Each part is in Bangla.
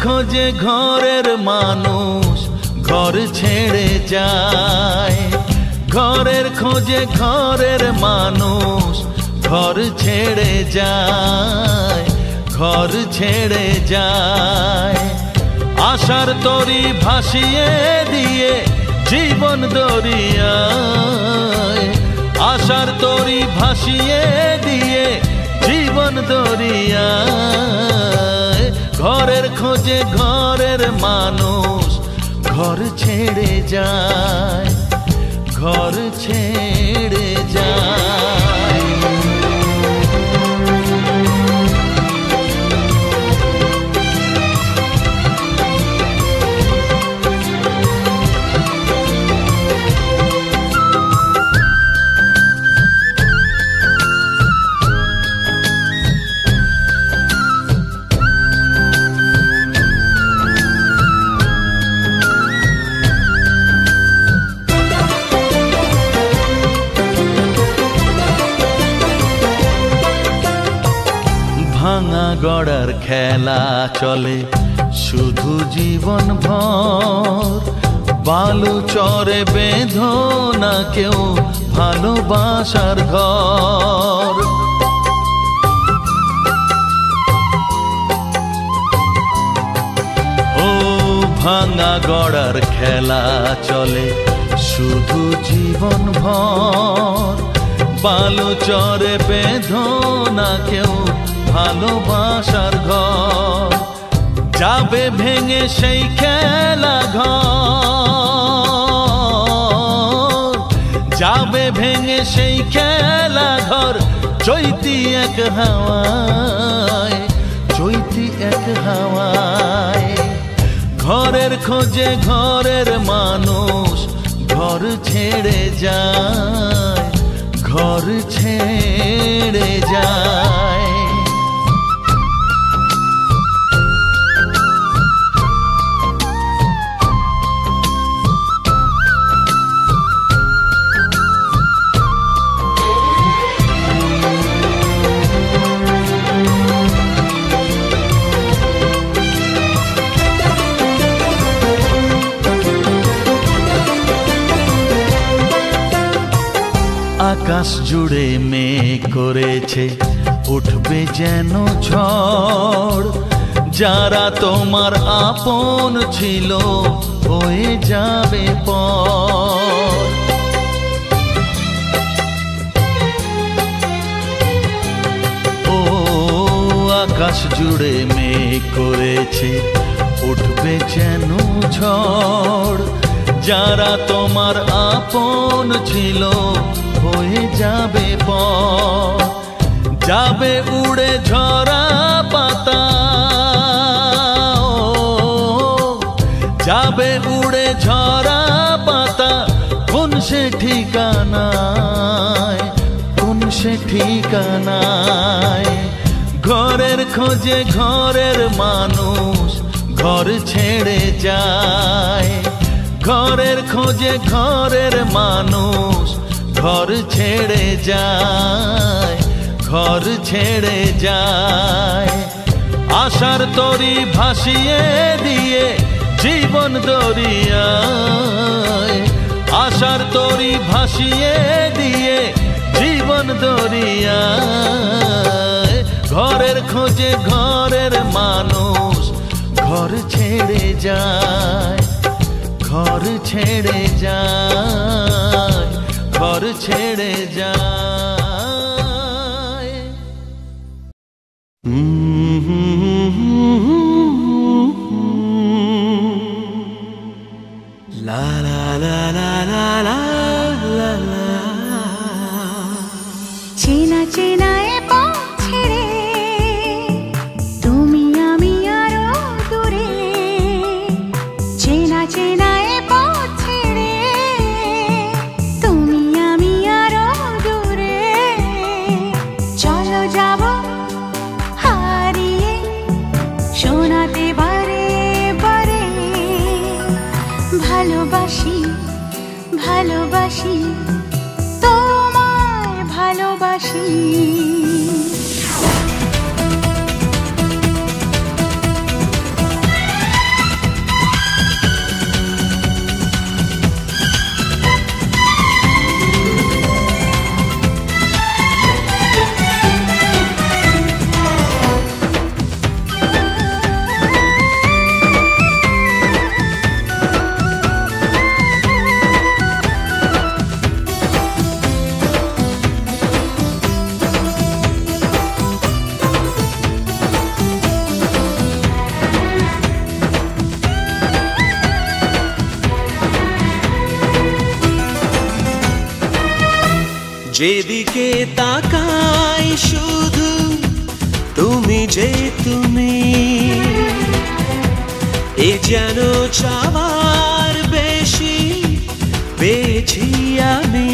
खोजे घरेर मानुष घर छेड़े जाए घरेर खोजे घरेर मानुष घर छेड़े जाए घर छेड़े जाए आशार तरी भासिए दिए जीवन दरियाए आशार तरी भासिए दिए जीवन दरियाए घरेर खोजे घरेर मानुष घर छेड़े जाए घर छेड़े जाए भांगा गड़ार खेला चले शुधु जीवन भर बालू चरे बेधो ना केउ भालोबासार घर ओ भांगा गड़ार खेला चले शुधु जीवन भर बालू चरे बेधो ना केउ भालोबासार घर जाबे भेंगे सेई खेला घर जाबे भेंगे सेई खेला घर चैती एक हावाय चैती एक हावाय घरेर खोजे घरेर मानुष घर छेड़े जाए घर छेड़े जाए आकाश जुड़े मेघ करेछे उठबे जेनो झड़ जारा तोमार आपन छिलो होये जाबे पर ओ आकाश जुड़े मेघ करेछे उठबे जेनो झड़ जारा तोमार आपन छिलो होए जाबे पर जाबे उड़े झरा पाता जाबे उड़े झरा पाता कोन से ठिकानाय कोन से ठिकानाय घरेर खोजे घरेर मानुष घर छेड़े जाए घरेर खोजे घरेर मानुष घर छेड़े जाए घर छेड़े जाए आशार तरी भासिए दिए जीवन दरियाए आशार तरी भासिए दिए जीवन दरियाए घरेर खोजे घरेर मानुष घर छेड़े जाए घर छेड़े जाए घर छेड़े जाए। ভালোবাসি। যেদিকে তাকাই শুধু তুমি যে তুমি, এ যেন চাওয়ার বেশি পেয়েছি আমি।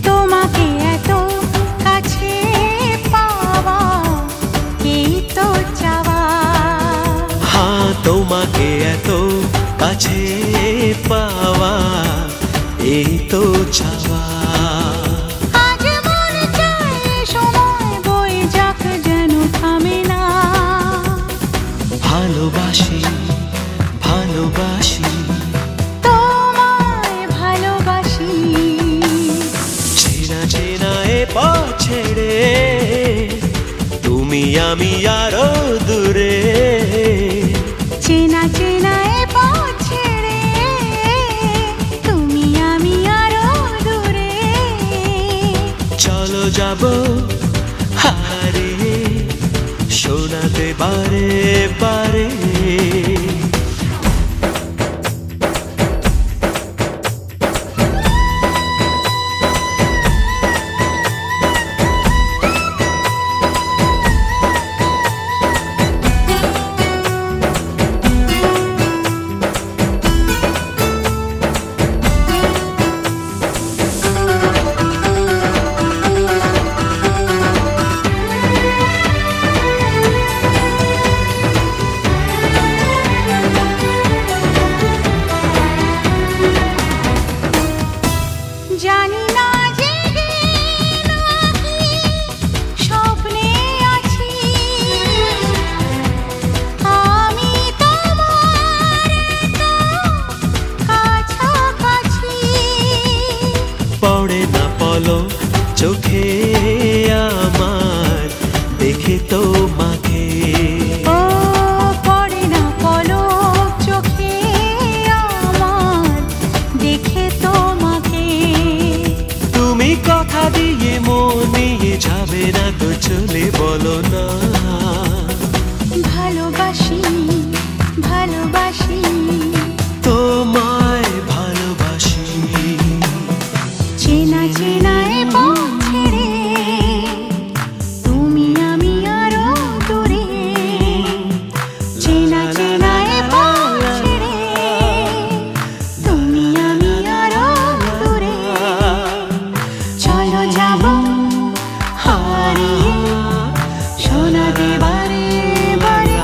তোমাকে এত কাছে পাওয়া এই তো চাওয়া। হ্যাঁ, তোমাকে এত কাছে পাওয়া এই তো চাওয়া। ভালোবাসি ভালোবাসি তোমায় ভালোবাসি। চেনা চেনা এ পথ ছেড়ে তুমি আমি আরো দূরে। চেনা চেনা এ পথ ছেড়ে তুমি আমি আরো দূরে। চলো যাব হারিয়ে শোনাতে বারে বারে। জানি না জেগে নাকি স্বপ্নে আছি, আমি তোমার কাছাকাছি। পড়ে না পলক চোখে আমার দেখে তোমাকে। ও পড়ে না পলক চোখে আমার দেখে তোমাকে। তুমি কথা দিয়ে মন নিয়ে যাবে না তো চলে বলো না। ভালোবাসি ভালোবাসি তোমায় ভালোবাসি। চেনা চেনা এ পথ ছেড়ে তুমি আমি আরো দূরে। চেনা চেনা এ পথ ছেড়ে তুমি আমি আরো দূরে। চলো যাব হারিয়ে শোনাতে বারে বারে।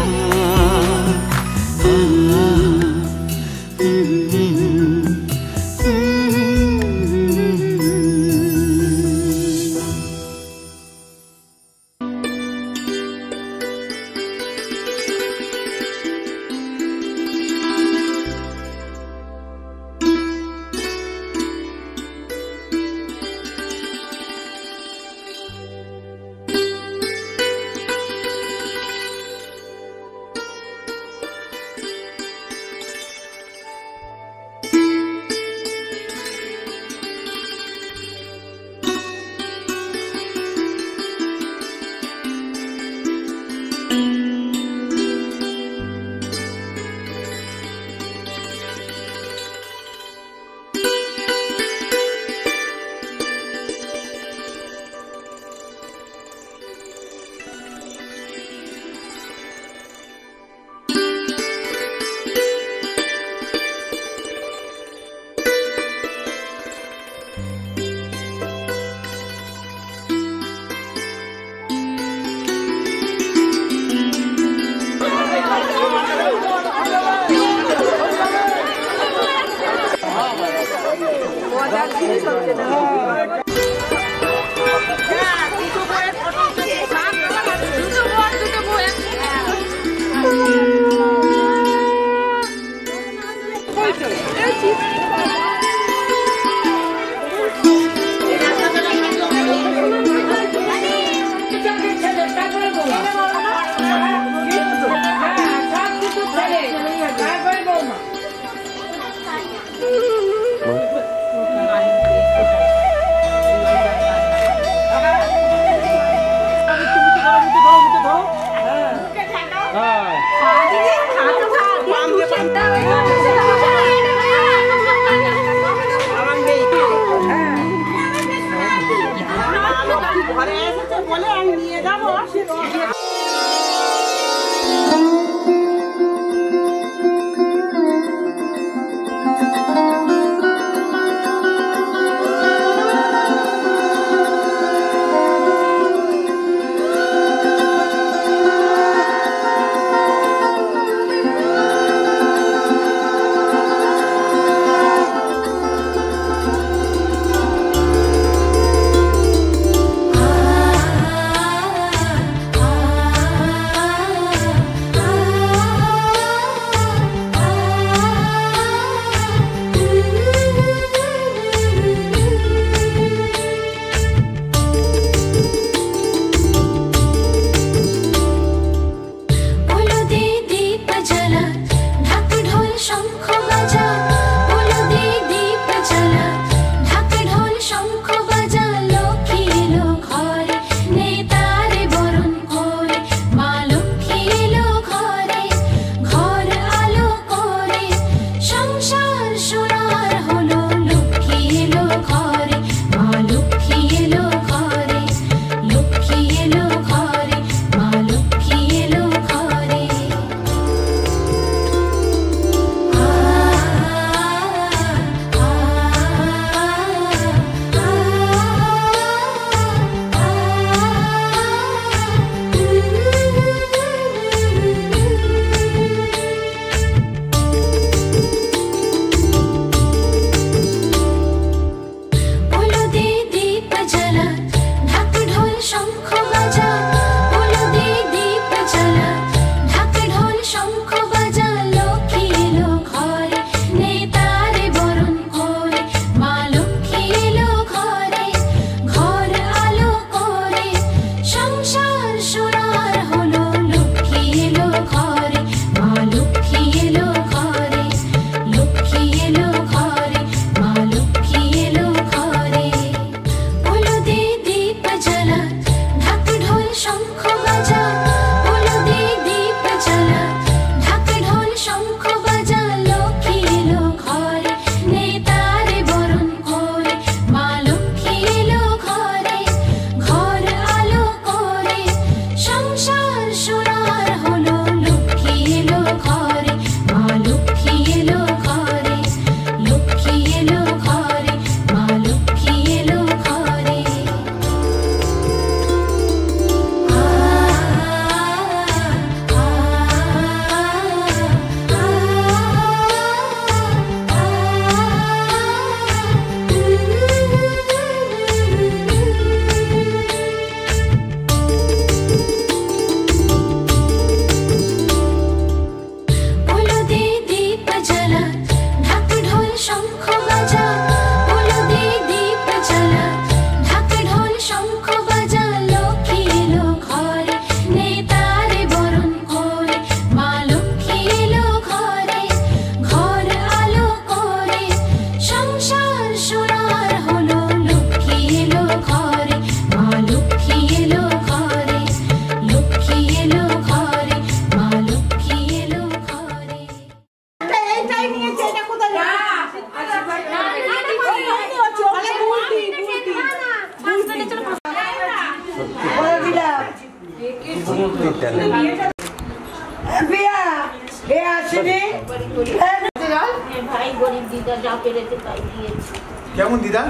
ভাই গরিব দিদা যা পেরেছে তাই দিয়েছে। কেমন দিদা?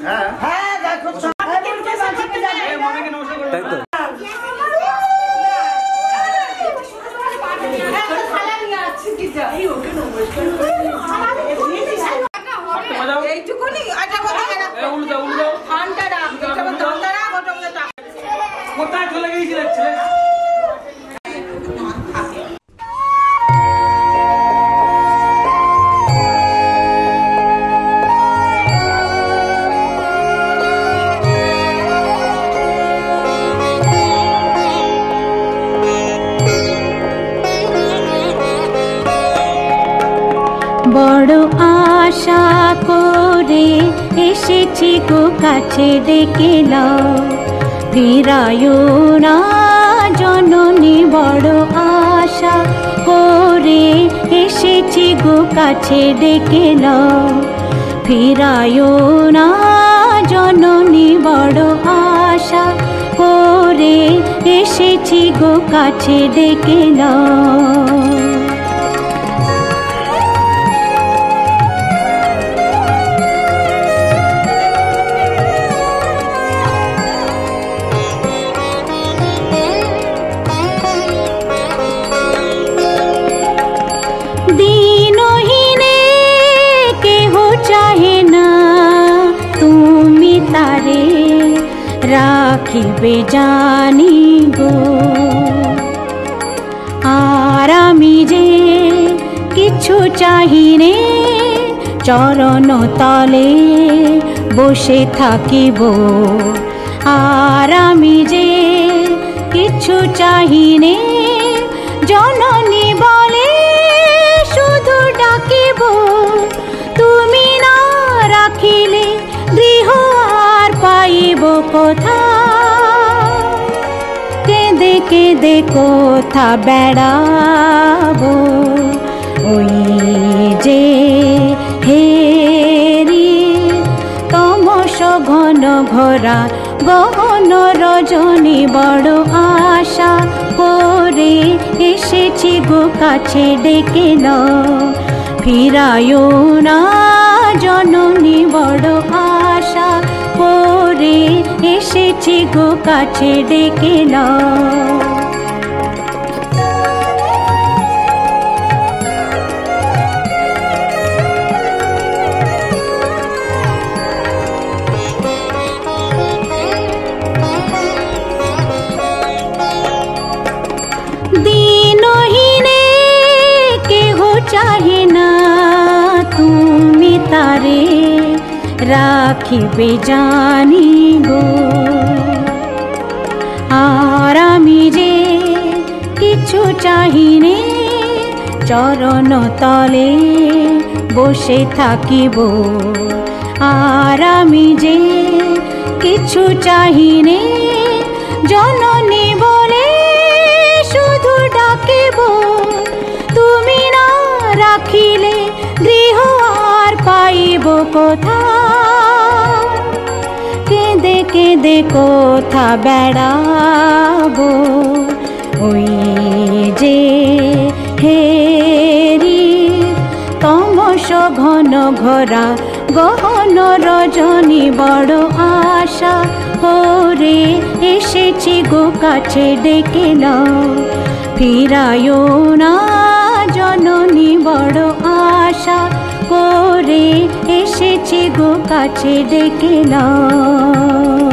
হ্যাঁ হ্যাঁ দেখো তাই তো। কোথায় চলে গিয়েছিলেন ছেলে? বড় আশা করে এসেছি গো কাছে ডেকে নাও, ফিরায়ো না জননী। বড় আশা করে এসেছি গো কাছে ডেকে নাও, ফিরায়ো না জননী। বড় আশা এসেছি গো কাছে ডেকে নাও। দিনহীনে কেহ চাহে না তুমি তারে রাখিবে জানি গো। আর আমি যে কিছু চাহিনে চরণ তলে বসে থাকিব। আর আমি যে কিছু চাহিনে জননী বলে শুধু ডাকিব। তুমি না রাখিলে গৃহ আর পাইব কোথা। কেঁদে কেঁদে কোথা বেড়াবো ওই যে হেরি তমস ঘন ঘোরা গহন রজনী। বড় আশা করে এসেছি গো কাছে ডেকে নাও। ফিরায়ো না জননী বড় আশা করে এসেছি গো কাছে ডেকে নাও। দিনহীনে কেহ চাহে না তুমি তারে রাখিবে জানি গো। আর আমি যে কিছু চাহিনে চরণ তলে বসে থাকিব। আর আমি যে কিছু চাহিনে জননী বলে শুধু ডাকিব। তুমি না রাখিলে গৃহ আর পাইব কোথা। কেঁদে কেঁদে কোথা বেড়াবো ওই যে হেরি তমস ঘন ঘোরা গহন রজনী। বড় আশা করে এসেছি গো কাছে ডেকে নাও। ফিরায়ো না জননী বড় আশা করে এসেছি গো কাছে ডেকে নাও।